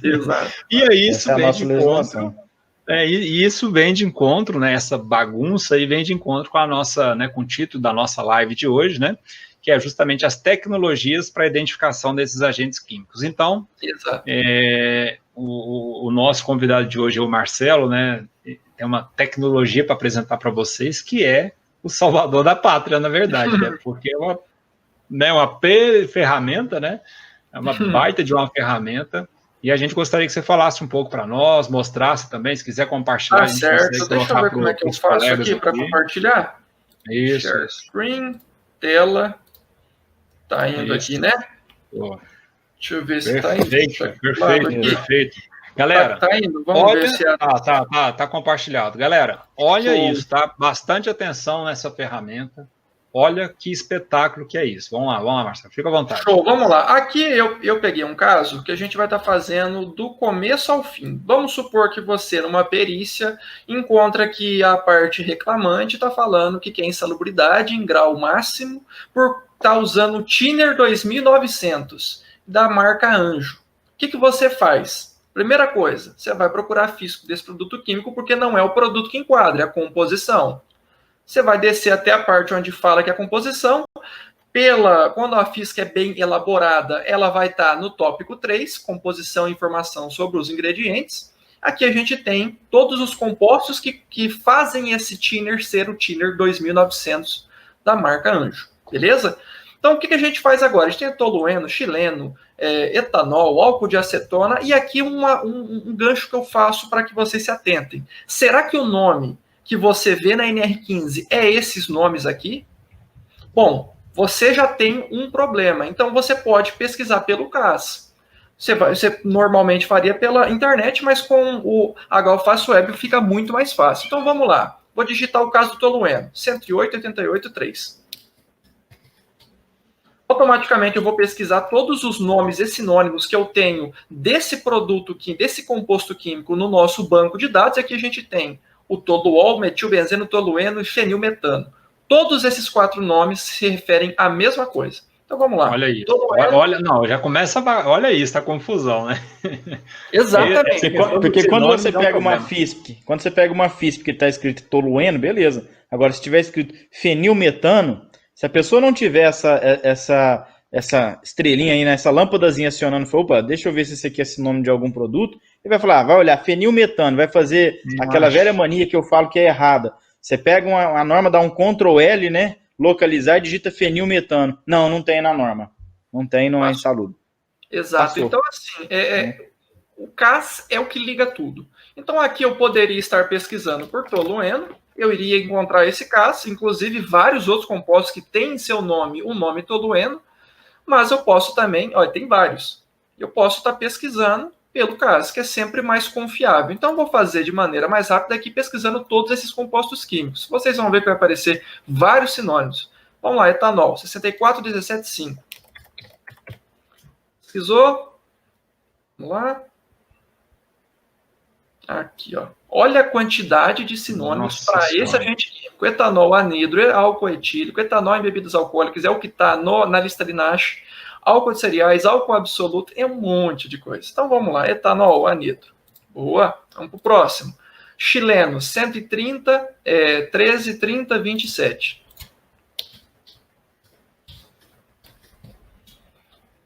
Exato. E aí isso vem de encontro. E isso vem de encontro, né? Essa bagunça aí vem de encontro com a nossa, né? Com o título da nossa live de hoje, né? Que é justamente as tecnologias para a identificação desses agentes químicos. Então, o nosso convidado de hoje é o Marcelo, né? Tem uma tecnologia para apresentar para vocês que é o salvador da pátria, na verdade, né? Porque é uma ferramenta, né? É uma baita de uma ferramenta, e a gente gostaria que você falasse um pouco para nós, mostrasse também, se quiser compartilhar. Ah, certo. Deixa eu ver como é que eu faço aqui para compartilhar. Isso. Share screen, tela. Tá indo aqui, né? Boa. Deixa eu ver se tá indo. Perfeito. Galera, tá indo. Vamos ver se tá compartilhado. Galera, olha isso, tá? Bastante atenção nessa ferramenta. Olha que espetáculo que é isso. Vamos lá, Marcelo. Fica à vontade. Show, vamos lá. Aqui eu peguei um caso que a gente vai estar fazendo do começo ao fim. Vamos supor que você, numa perícia, encontra que a parte reclamante está falando que quer insalubridade em grau máximo por estar usando o Thinner 2900 da marca Anjo. O que você faz? Primeira coisa, você vai procurar fisco desse produto químico porque não é o produto que enquadra, é a composição. Você vai descer até a parte onde fala que é a composição. Quando a FISC é bem elaborada, ela vai estar no tópico 3, composição e informação sobre os ingredientes. Aqui a gente tem todos os compostos que fazem esse Thinner ser o Thinner 2900 da marca Anjo. Beleza? Então, o que a gente faz agora? A gente tem tolueno, xileno, etanol, álcool de acetona, e aqui um gancho que eu faço para que vocês se atentem. Será que o nome que você vê na NR15 é esses nomes aqui? Bom, você já tem um problema. Então, você pode pesquisar pelo CAS. Você normalmente faria pela internet, mas com o HALFACE Web fica muito mais fácil. Então, vamos lá. Vou digitar o caso do tolueno. 108.88.3. automaticamente eu vou pesquisar todos os nomes e sinônimos que eu tenho desse produto, desse composto químico no nosso banco de dados. Aqui a gente tem o toluol, metilbenzeno, tolueno e fenilmetano. Todos esses 4 nomes se referem à mesma coisa. Então vamos lá. Olha isso. Olha, não, já começa. Olha isso, tá confusão, né? Exatamente. Porque quando você pega uma FISP, que está escrito tolueno, beleza. Agora, se tiver escrito fenilmetano, se a pessoa não tiver essa estrelinha aí, essa lâmpadazinha acionando, opa, deixa eu ver se esse aqui é esse nome de algum produto, ele vai falar, vai olhar fenilmetano, vai fazer aquela velha mania que eu falo que é errada. Você pega a norma, dá um Ctrl L, né? Localizar e digita fenilmetano. Não tem na norma. Não tem, não é insalubre. Exato. Passou. Então, assim, o CAS é o que liga tudo. Então, aqui eu poderia estar pesquisando por tolueno, eu iria encontrar esse CAS, inclusive vários outros compostos que têm em seu nome o nome tolueno, mas eu posso também, olha, tem vários, eu posso estar pesquisando pelo CAS, que é sempre mais confiável. Então, eu vou fazer de maneira mais rápida aqui, pesquisando todos esses compostos químicos. Vocês vão ver que vai aparecer vários sinônimos. Vamos lá, etanol, 64175. Pesquisou. Vamos lá. Aqui, ó. Olha a quantidade de sinônimos para esse agente químico. Etanol anidro, álcool etílico, etanol em bebidas alcoólicas, é o que está na lista de Nash. Álcool de cereais, álcool absoluto, é um monte de coisa. Então vamos lá, etanol anidro. Boa, vamos para o próximo. Chileno, 130, 13, 30, 27.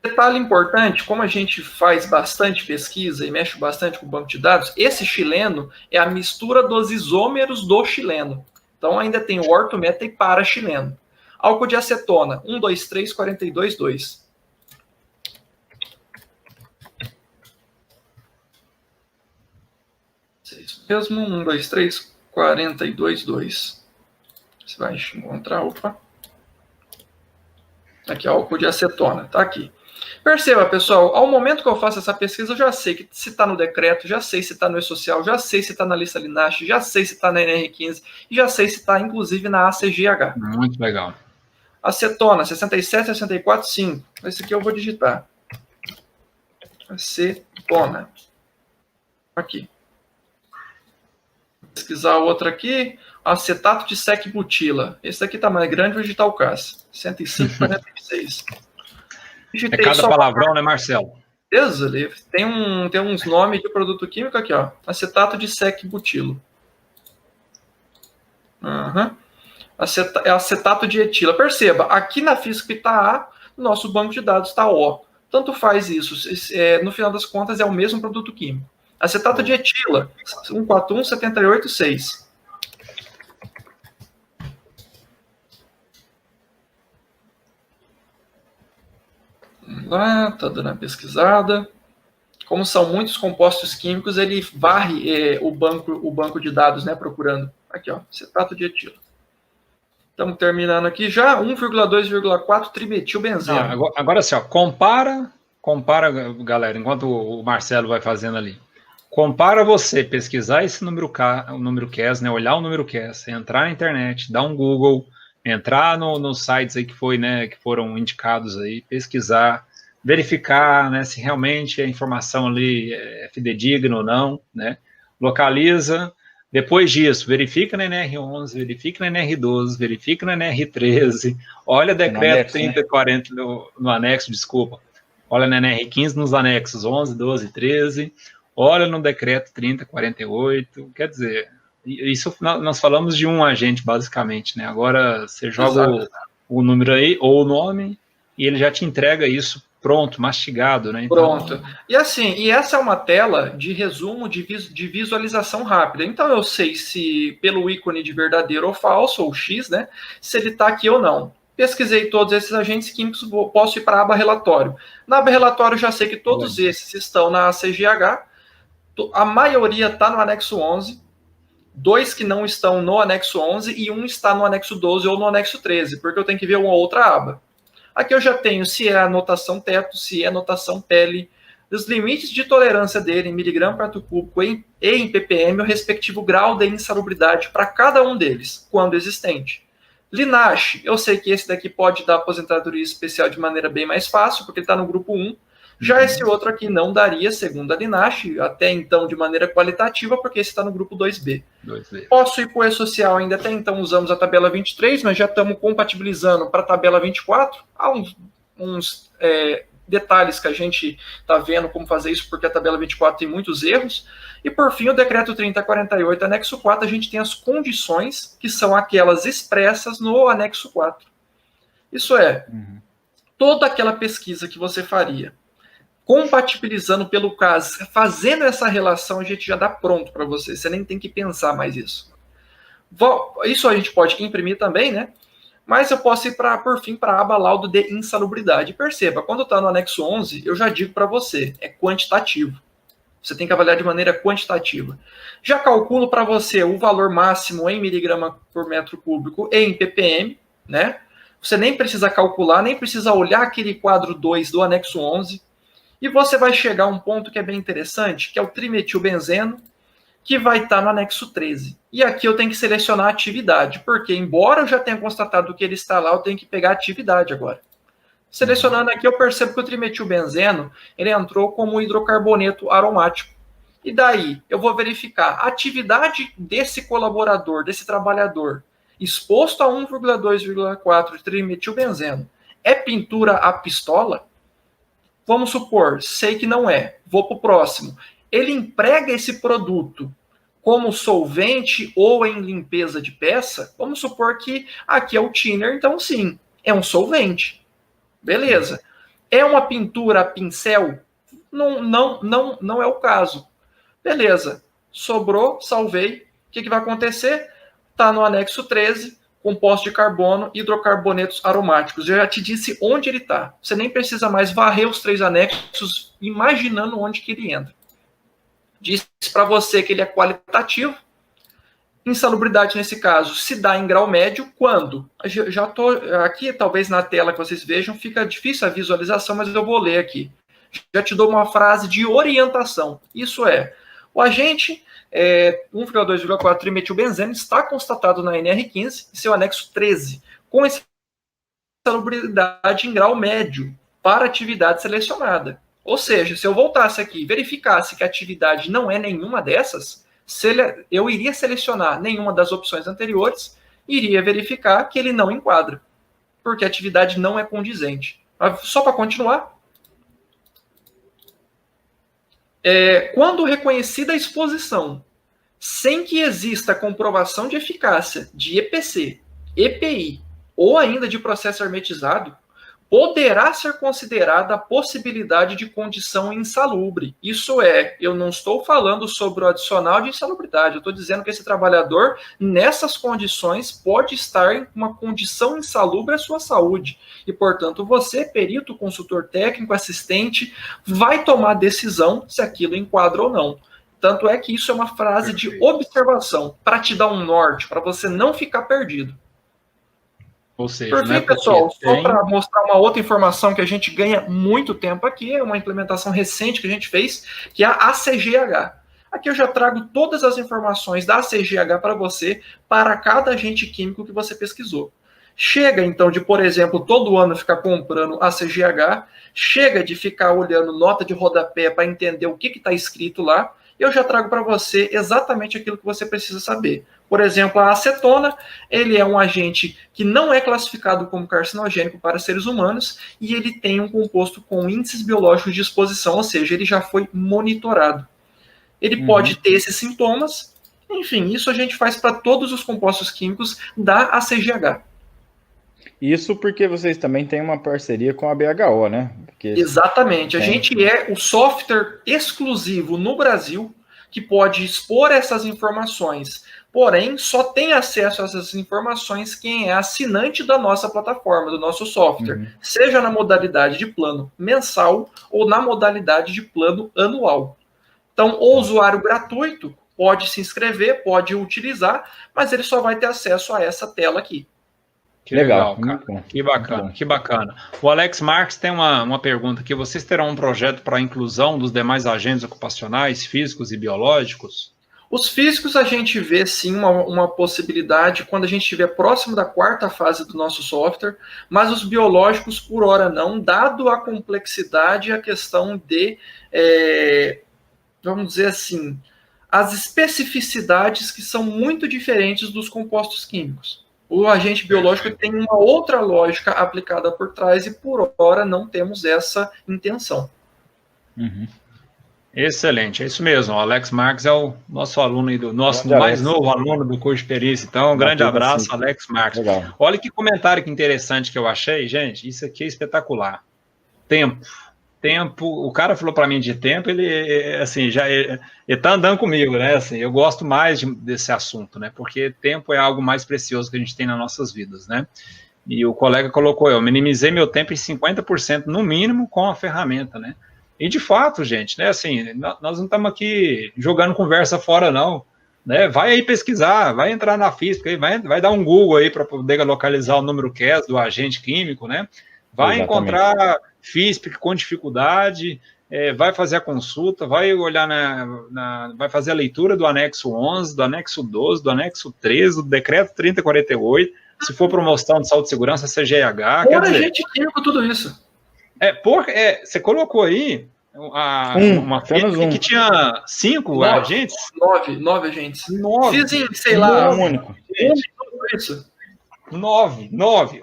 Detalhe importante, como a gente faz bastante pesquisa e mexe bastante com o banco de dados, esse chileno é a mistura dos isômeros do chileno. Então ainda tem o orto-meta e para-chileno. Álcool de acetona, 1, 2, 3, 42, 2. Isso mesmo, 1, 2, 3, 42, 2. Você vai encontrar, opa. Aqui, álcool de acetona, tá aqui. Perceba, pessoal, ao momento que eu faço essa pesquisa, eu já sei que se está no decreto, já sei se está no E-Social, já sei se está na lista Linache, já sei se está na NR15, e já sei se está, inclusive, na ACGH. Muito legal. Acetona, 67, 64, 5. Esse aqui eu vou digitar. Acetona. Aqui. Vou pesquisar outra aqui. Acetato de sec-butila. Esse aqui está mais grande, vou digitar o CAS. 105, 46. É cada palavrão, né, Marcelo? Deus, tem uns nomes de produto químico aqui, ó. Acetato de sec-butilo. Uhum. Acetato de etila. Perceba, aqui na FISP está A, no nosso banco de dados está O. Tanto faz isso. No final das contas, é o mesmo produto químico. Acetato de etila, 141, 78, 6. Lá, tá dando uma pesquisada. Como são muitos compostos químicos, ele varre o banco de dados, né, procurando. Aqui, ó, acetato de etila. Estamos terminando aqui já, 1,2,4 trimetilbenzeno. Agora sim, ó, compara, galera, enquanto o Marcelo vai fazendo ali. Compara você pesquisar esse número CAS, né, olhar o número CAS, entrar na internet, dar um Google, entrar nos sites aí que foram indicados aí, pesquisar, verificar, né, se realmente a informação ali é fidedigna ou não, né, localiza, depois disso, verifica na NR11, verifica na NR12, verifica na NR13, olha o decreto 3040 no anexo, desculpa, olha na NR15 nos anexos 11, 12, 13, olha no decreto 3048, quer dizer... Isso nós falamos de um agente, basicamente, né? Agora você joga o número aí, ou o nome, e ele já te entrega isso pronto, mastigado, né? Então... Pronto. E assim, essa é uma tela de resumo de visualização rápida. Então eu sei se pelo ícone de verdadeiro ou falso, ou X, né? Se ele está aqui ou não. Pesquisei todos esses agentes químicos, posso ir para a aba relatório. Na aba relatório já sei que todos esses estão na ACGH, a maioria está no anexo 11, 2 que não estão no anexo 11 e 1 está no anexo 12 ou no anexo 13, porque eu tenho que ver uma outra aba. Aqui eu já tenho se é anotação teto, se é anotação pele, os limites de tolerância dele em miligrama por metro cúbico e em ppm, o respectivo grau de insalubridade para cada um deles, quando existente. Linache, eu sei que esse daqui pode dar aposentadoria especial de maneira bem mais fácil, porque ele está no grupo 1. Já esse outro aqui não daria, segundo a Linache, até então de maneira qualitativa, porque esse está no grupo 2B. Posso ir para o E-Social, ainda até então usamos a tabela 23, mas já estamos compatibilizando para a tabela 24. Há uns detalhes que a gente está vendo como fazer isso, porque a tabela 24 tem muitos erros. E, por fim, o decreto 3048, anexo 4, a gente tem as condições, que são aquelas expressas no anexo 4. Isso é, toda aquela pesquisa que você faria, compatibilizando pelo caso, fazendo essa relação, a gente já dá pronto para você. Você nem tem que pensar mais isso. Isso a gente pode imprimir também, né? Mas eu posso ir, por fim, para a aba laudo de insalubridade. Perceba, quando está no anexo 11, eu já digo para você, é quantitativo. Você tem que avaliar de maneira quantitativa. Já calculo para você o valor máximo em miligrama por metro cúbico e em ppm, né? Você nem precisa calcular, nem precisa olhar aquele quadro 2 do anexo 11. E você vai chegar a um ponto que é bem interessante, que é o trimetilbenzeno, que vai estar no anexo 13. E aqui eu tenho que selecionar a atividade, porque embora eu já tenha constatado que ele está lá, eu tenho que pegar a atividade agora. Selecionando aqui, eu percebo que o trimetilbenzeno, ele entrou como hidrocarboneto aromático. E daí, eu vou verificar a atividade desse colaborador, desse trabalhador, exposto a 1,2,4 de trimetilbenzeno. É pintura a pistola? Vamos supor, sei que não é. Vou para o próximo. Ele emprega esse produto como solvente ou em limpeza de peça? Vamos supor que aqui é o thinner, então sim, é um solvente. Beleza. É uma pintura a pincel? Não é o caso. Beleza. Sobrou, salvei. O que vai acontecer? Está no anexo 13, composto de carbono, hidrocarbonetos aromáticos. Eu já te disse onde ele está. Você nem precisa mais varrer os 3 anexos, imaginando onde que ele entra. Disse para você que ele é qualitativo. Insalubridade, nesse caso, se dá em grau médio quando? Já estou aqui, talvez na tela que vocês vejam, fica difícil a visualização, mas eu vou ler aqui. Já te dou uma frase de orientação. Isso é, o agente 1,2,4 trimetilbenzeno está constatado na NR15, seu anexo 13, com insalubridade em grau médio para atividade selecionada. Ou seja, se eu voltasse aqui e verificasse que a atividade não é nenhuma dessas, eu iria selecionar nenhuma das opções anteriores e iria verificar que ele não enquadra, porque a atividade não é condizente. Só para continuar, quando reconhecida a exposição, sem que exista comprovação de eficácia de EPC, EPI ou ainda de processo hermetizado, poderá ser considerada a possibilidade de condição insalubre. Isso é, eu não estou falando sobre o adicional de insalubridade, eu estou dizendo que esse trabalhador, nessas condições, pode estar em uma condição insalubre à sua saúde. E, portanto, você, perito, consultor técnico, assistente, vai tomar decisão se aquilo enquadra ou não. Tanto é que isso é uma frase de observação, para te dar um norte, para você não ficar perdido. Ou seja, por fim, pessoal, só para mostrar uma outra informação que a gente ganha muito tempo aqui, é uma implementação recente que a gente fez, que é a ACGH. Aqui eu já trago todas as informações da ACGH para você, para cada agente químico que você pesquisou. Chega, então, de, por exemplo, todo ano ficar comprando ACGH, chega de ficar olhando nota de rodapé para entender o que está escrito lá, eu já trago para você exatamente aquilo que você precisa saber. Por exemplo, a acetona, ele é um agente que não é classificado como carcinogênico para seres humanos e ele tem um composto com índices biológicos de exposição, ou seja, ele já foi monitorado. Ele pode ter esses sintomas, enfim, isso a gente faz para todos os compostos químicos da ACGH. Isso porque vocês também têm uma parceria com a BHO, né? Porque exatamente, a gente é o software exclusivo no Brasil que pode expor essas informações. Porém, só tem acesso a essas informações quem é assinante da nossa plataforma, do nosso software, seja na modalidade de plano mensal ou na modalidade de plano anual. Então, o usuário gratuito pode se inscrever, pode utilizar, mas ele só vai ter acesso a essa tela aqui. Que legal, cara. Que bacana, que bacana. O Alex Marques tem uma pergunta aqui. Vocês terão um projeto para a inclusão dos demais agentes ocupacionais, físicos e biológicos? Os físicos a gente vê sim uma possibilidade quando a gente estiver próximo da quarta fase do nosso software, mas os biológicos por hora não, dado a complexidade e a questão de, vamos dizer assim, as especificidades que são muito diferentes dos compostos químicos. O agente biológico tem uma outra lógica aplicada por trás e por hora não temos essa intenção. Uhum. Excelente, é isso mesmo. O Alex Marques é o nosso aluno, nosso mais novo aluno do curso de perícia. Então, um grande abraço, Alex Marques. Legal. Olha que comentário que interessante que eu achei, gente. Isso aqui é espetacular. Tempo. O cara falou para mim de tempo, ele assim, ele tá andando comigo, né? Assim, eu gosto mais desse assunto, né? Porque tempo é algo mais precioso que a gente tem nas nossas vidas, né? E o colega colocou, eu minimizei meu tempo em 50% no mínimo com a ferramenta, né? E de fato, gente, né, assim, nós não estamos aqui jogando conversa fora, não, né, vai aí pesquisar, vai entrar na física, vai dar um Google aí para poder localizar o número CAS do agente químico, né, vai encontrar FISP com dificuldade, vai fazer a consulta, vai olhar vai fazer a leitura do anexo 11, do anexo 12, do anexo 13, do decreto 3048, se for promoção de saúde e segurança, CGH, quer dizer... agente químico, tudo isso. Você colocou aí uma física que tinha 5 agentes? 9 agentes. 9. Fiz sei lá, único. Isso. 9.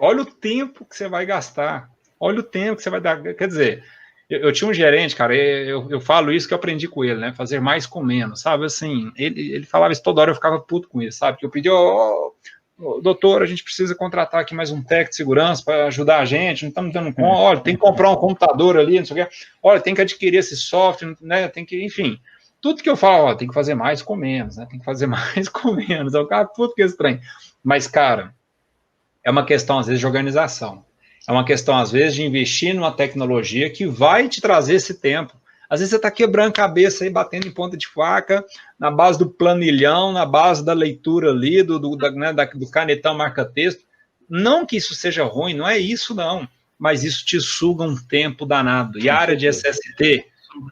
Olha o tempo que você vai gastar. Olha o tempo que você vai dar. Quer dizer, eu tinha um gerente, cara, eu falo isso que eu aprendi com ele, né? Fazer mais com menos, sabe? Assim, ele falava isso toda hora, eu ficava puto com isso, sabe? Que eu pedi, doutor, a gente precisa contratar aqui mais um técnico de segurança para ajudar a gente, não estamos dando conta, olha, tem que comprar um computador ali, não sei o que, olha, tem que adquirir esse software, né, tem que, enfim, tudo que eu falo, tem que fazer mais com menos, né, tem que fazer mais com menos, é o cara puto que é estranho, mas, cara, é uma questão, às vezes, de organização, é uma questão, às vezes, de investir numa tecnologia que vai te trazer esse tempo. Às vezes você está quebrando a cabeça aí, batendo em ponta de faca, na base do planilhão, na base da leitura ali, do canetão marca-texto. Não que isso seja ruim, não é isso não, mas isso te suga um tempo danado. E a área de SST,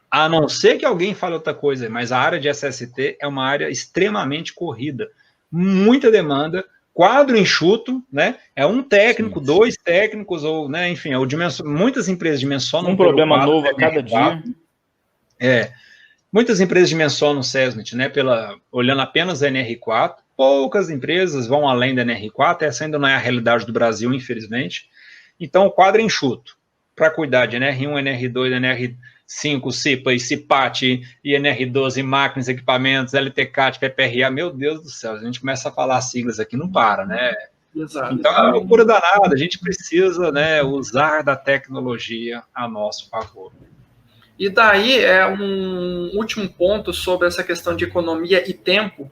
a não ser que alguém fale outra coisa, mas a área de SST é uma área extremamente corrida. Muita demanda, quadro enxuto, né? É um técnico, 2 técnicos, ou, né, enfim, muitas empresas dimensionam um problema novo a cada dia. Muitas empresas dimensionam o SESMIT, né, olhando apenas a NR4, poucas empresas vão além da NR4, essa ainda não é a realidade do Brasil, infelizmente. Então, o quadro é enxuto, para cuidar de NR1, NR2, NR5, CIPA e CIPAT, e NR12, máquinas, equipamentos, LTCAT, PPRA, meu Deus do céu, a gente começa a falar siglas aqui, não para, né? Exato. Então, é uma loucura danada, a gente precisa, né, usar da tecnologia a nosso favor. E daí é um último ponto sobre essa questão de economia e tempo.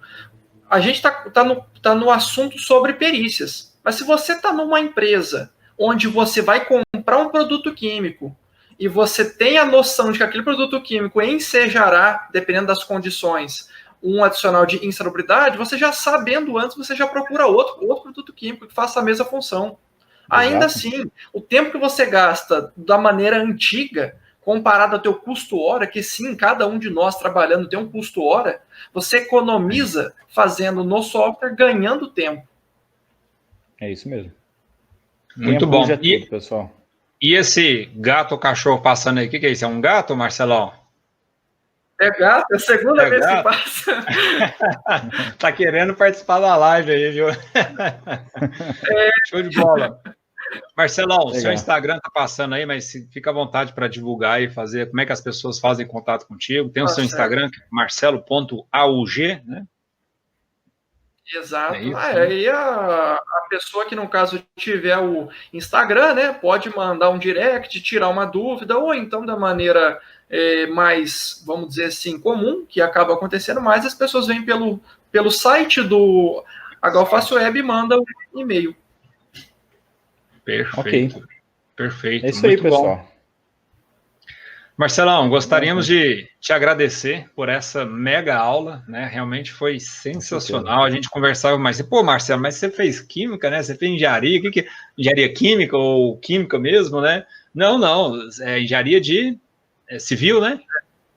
A gente tá no assunto sobre perícias. Mas se você está numa empresa onde você vai comprar um produto químico e você tem a noção de que aquele produto químico ensejará, dependendo das condições, um adicional de insalubridade, você já sabendo antes, você já procura outro produto químico que faça a mesma função. Exato. Ainda assim, o tempo que você gasta da maneira antiga, comparado ao teu custo hora, que sim, cada um de nós trabalhando tem um custo hora, você economiza fazendo no software, ganhando tempo. É isso mesmo. Muito tempo bom. Tudo, pessoal. E esse gato ou cachorro passando aí, o que é isso? É um gato, Marcelão? É gato, é a segunda vez que passa. Tá querendo participar da live aí, viu? Show de bola. Marcelão, legal. Seu Instagram tá passando aí, mas fica à vontade para divulgar e fazer. Como é que as pessoas fazem contato contigo? Tem o seu Instagram, marcelo.aug, né? Exato. Aí a pessoa que, no caso, tiver o Instagram, né, pode mandar um direct, tirar uma dúvida, ou então da maneira mais, vamos dizer assim, comum, que acaba acontecendo mais, as pessoas vêm pelo site do Galface Web e mandam um e-mail. Perfeito. Okay. Perfeito. É isso aí, pessoal. Bom. Marcelão, gostaríamos de te agradecer por essa mega aula, né? Realmente foi sensacional. A gente conversava mais. Pô, Marcelo, mas você fez química, né? Você fez engenharia, o que é? Engenharia química ou química mesmo, né? Não, é engenharia de civil, né?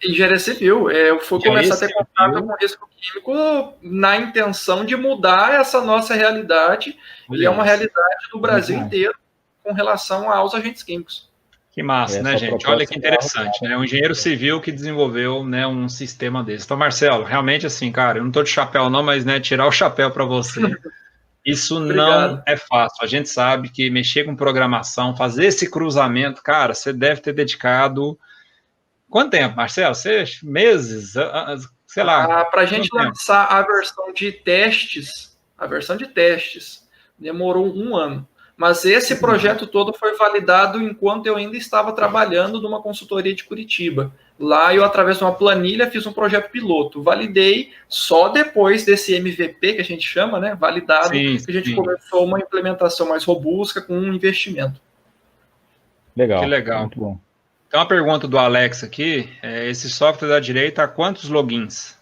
Engenharia civil. Eu fui começar a ter contato civil. com risco químico na intenção de mudar essa nossa realidade, Olha e é uma isso. realidade do Brasil bom. inteiro com relação aos agentes químicos. Que massa, né, Essa gente? proposta Olha que é interessante, né? Um engenheiro civil que desenvolveu, né, um sistema desse. Então, Marcelo, realmente assim, cara, eu não tô de chapéu não, mas, né, tirar o chapéu para você. Isso não Obrigado. é fácil. A gente sabe que mexer com programação, fazer esse cruzamento, cara, você deve ter dedicado quanto tempo, Marcelo? Você, meses? Sei lá. Para a gente Quanto tempo? lançar a versão de testes demorou 1 ano. Mas esse projeto todo foi validado enquanto eu ainda estava trabalhando numa consultoria de Curitiba. Lá eu, através de uma planilha, fiz um projeto piloto. Validei só depois desse MVP, que a gente chama, né? Validado, Sim, que a gente sim. começou uma implementação mais robusta com um investimento. Legal. Que legal. Muito bom. Então, uma pergunta do Alex aqui, esse software da direita, quantos logins?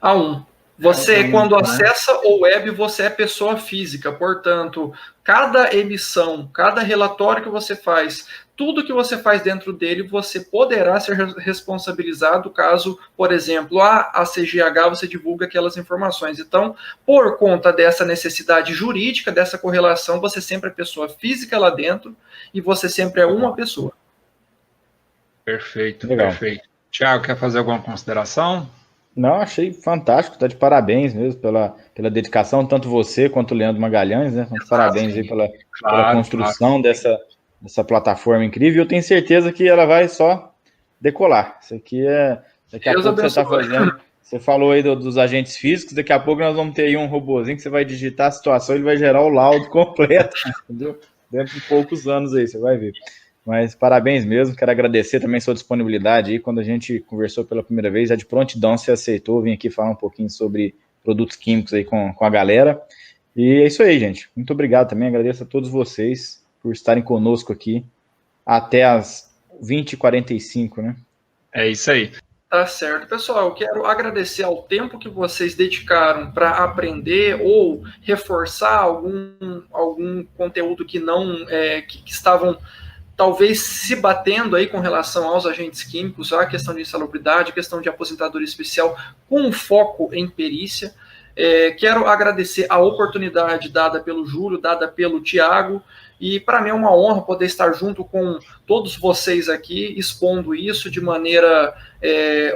A1. Você, quando né? acessa o web, você é pessoa física, portanto, cada emissão, cada relatório que você faz, tudo que você faz dentro dele, você poderá ser responsabilizado caso, por exemplo, a CGH você divulga aquelas informações. Então, por conta dessa necessidade jurídica, dessa correlação, você sempre é pessoa física lá dentro e você sempre é uma pessoa. Perfeito, Legal. perfeito. Tiago, quer fazer alguma consideração? Não, achei fantástico, tá de parabéns mesmo pela dedicação, tanto você quanto o Leandro Magalhães, né? Então, parabéns aí pela construção dessa plataforma incrível. Eu tenho certeza que ela vai só decolar. Isso aqui daqui a Deus pouco você está abençoe. fazendo. Você falou aí dos agentes físicos, daqui a pouco nós vamos ter aí um robozinho que você vai digitar a situação, ele vai gerar o laudo completo, entendeu? Dentro de poucos anos aí, você vai ver. Mas parabéns mesmo, quero agradecer também sua disponibilidade aí. Quando a gente conversou pela primeira vez, já de prontidão você aceitou vir aqui falar um pouquinho sobre produtos químicos aí com a galera. E é isso aí, gente. Muito obrigado também, agradeço a todos vocês por estarem conosco aqui até as 20h45, né? É isso aí. Tá certo. Pessoal, eu quero agradecer ao tempo que vocês dedicaram para aprender ou reforçar algum conteúdo que não que estavam talvez se batendo aí com relação aos agentes químicos, a questão de insalubridade, a questão de aposentadoria especial, com foco em perícia. Quero agradecer a oportunidade dada pelo Júlio, dada pelo Tiago, e para mim é uma honra poder estar junto com todos vocês aqui, expondo isso de maneira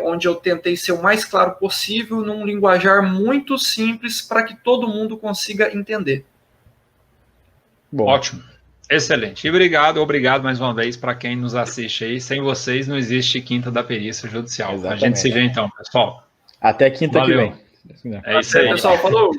onde eu tentei ser o mais claro possível, num linguajar muito simples, para que todo mundo consiga entender. Bom. Ótimo. Excelente. E obrigado mais uma vez para quem nos assiste aí. Sem vocês não existe Quinta da Perícia Judicial. Exatamente. A gente se vê então, pessoal. Até quinta Valeu. que vem. É isso aí. Pessoal, falou!